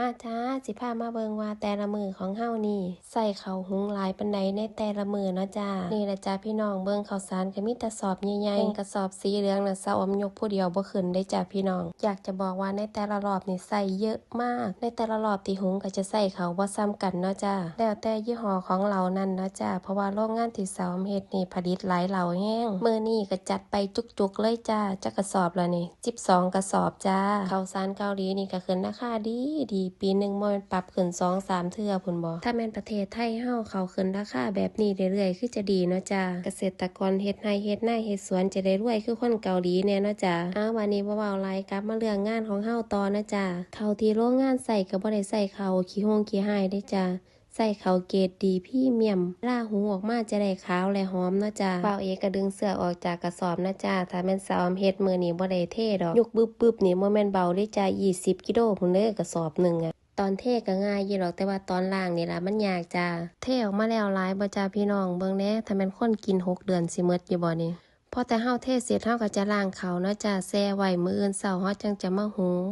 มาจ้าสิพามาเบิงว่าแต่ละมือของเฮานี่ใส่ข้าวหุงหลายปานใดในแต่ละมือเนาะจ้านี่แหละจ้าพี่น้องเบิงข้าวสารก็มีแต่สอบใหญ่ๆกระสอบสีเหลืองน่ะสาวอมยกผู้เดียวบ่ขึ้นได้จ้าพี่น้องอยากจะบอกว่าในแต่ละรอบนี่ใส่เยอะมากในแต่ละรอบที่หุงก็จะใส่ข้าวบ่ซ้ำกันเนาะจ้าแล้วแต่ยี่ห้อของเรานั่นเนาะจ้าเพราะว่าโรงงานที่สาวอมเฮ็ดนี่ผลิตหลายเหล่าแห้งมื้อนี้ก็จัดไปจุกๆเลยจ้าจักกระสอบแล้วนี่12กระสอบจ้าข้าวสารเกาหลีนี่ก็ขึ้นราคาดีปีนึงบ่แม่นปรับขึ้น2-3เทื่อพุ่นบ่ถ้าแม่นประเทศไทยเฮาเขาขึ้นราคาแบบนี้เรื่อยๆคือจะดีเนาะจ้าเกษตรกรเฮ็ดไร่เฮ็ดนาเฮ็ดสวนจะได้รวยคือคนเกาหลีแน่เนาะจ้าวันนี้บ่เว้าหลายกลับมาเรื่องงานของเฮาต่อนะจ้าข้าวที่โรงงานใส่ก็บ่ได้ใส่ข้าวขี้หงขี้หายเด้จ้าใส่ข้าวเกรดดีพรีเมียมล่าหูออกมาจะได้ขาวและหอมเนาะจ้าเปล่าเอกก็ดึงเสื้อออกจากกระสอบนะจ้าถ้าแม่นสาวเฮ็ดมื้อนี้บ่ได้เทดอกยกบึบๆนี่บ่แม่นเบาเด้จ้า20กิโลพุ่นเด้อกระสอบนึงตอนเทก็ง่ายอยู่หรอกแต่ว่าตอนล่างนี่ล่ะมันยากจ้าเทออกมาแล้วหลายบ่จ้าพี่น้องเบิ่งแหน่ถ้าแม่นคนกิน6 เดือนสิหมดอยู่บ่นี่พอแต่เฮาเทเสร็จเฮาก็จะล้างเขาเนาะจ้าแช่ไว้มื้ออื่นเช้าเฮาจังจะมาหุง